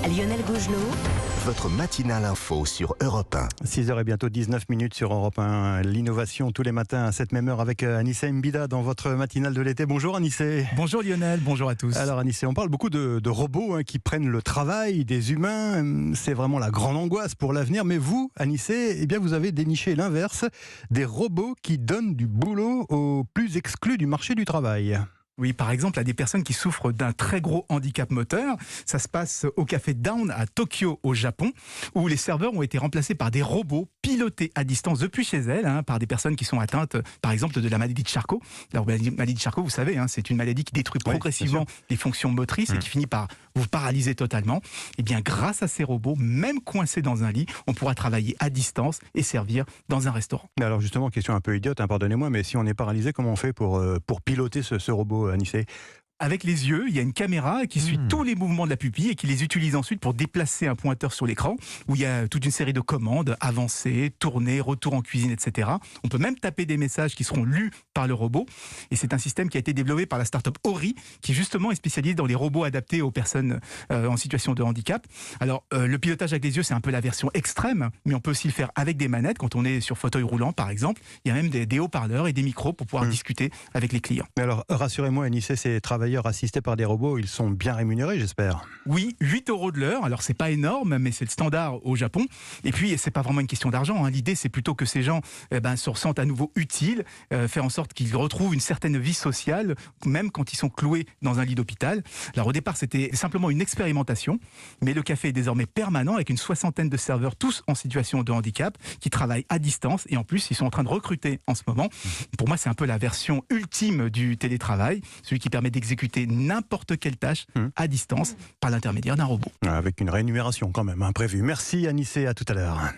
Lionel Gougelot. Votre matinale info sur Europe 1. 6h et bientôt 19 minutes sur Europe 1. L'innovation tous les matins à cette même heure avec Anissé Mbida dans votre matinale de l'été. Bonjour Anissé. Bonjour Lionel, bonjour à tous. Alors Anissé, on parle beaucoup de robots qui prennent le travail des humains. C'est vraiment la grande angoisse pour l'avenir. Mais vous, Anissé, eh bien vous avez déniché l'inverse, des robots qui donnent du boulot aux plus exclus du marché du travail. Oui, par exemple, à des personnes qui souffrent d'un très gros handicap moteur. Ça se passe au café Down à Tokyo, au Japon, où les serveurs ont été remplacés par des robots pilotés à distance depuis chez elles, par des personnes qui sont atteintes, par exemple, de la maladie de Charcot. Alors, la maladie de Charcot, vous savez, c'est une maladie qui détruit progressivement les fonctions motrices et qui finit par vous paralyser totalement. Et bien, grâce à ces robots, même coincés dans un lit, on pourra travailler à distance et servir dans un restaurant. Mais alors justement, question un peu idiote, pardonnez-moi, mais si on est paralysé, comment on fait pour piloter ce robot, Anissé ? Avec les yeux, il y a une caméra qui suit tous les mouvements de la pupille et qui les utilise ensuite pour déplacer un pointeur sur l'écran où il y a toute une série de commandes, avancer, tourner, retour en cuisine, etc. On peut même taper des messages qui seront lus par le robot. Et c'est un système qui a été développé par la start-up Ori, qui justement est spécialisée dans les robots adaptés aux personnes en situation de handicap. Alors, le pilotage avec les yeux, c'est un peu la version extrême, mais on peut aussi le faire avec des manettes quand on est sur fauteuil roulant, par exemple. Il y a même des haut-parleurs et des micros pour pouvoir discuter avec les clients. Mais alors, rassurez-moi, Anissé, ces travailleurs assistés par des robots, ils sont bien rémunérés, j'espère. Oui, 8 € de l'heure. Alors, c'est pas énorme, mais c'est le standard au Japon. Et puis, c'est pas vraiment une question d'argent. L'idée, c'est plutôt que ces gens se ressentent à nouveau utiles, faire en sorte qu'ils retrouvent une certaine vie sociale, même quand ils sont cloués dans un lit d'hôpital. Alors, au départ, c'était simplement une expérimentation, mais le café est désormais permanent avec une 60aine de serveurs, tous en situation de handicap, qui travaillent à distance. Et en plus, ils sont en train de recruter en ce moment. Pour moi, c'est un peu la version ultime du télétravail, celui qui permet d'exécuter n'importe quelle tâche à distance par l'intermédiaire d'un robot. Avec une rémunération quand même prévue. Merci Anissé, à tout à l'heure.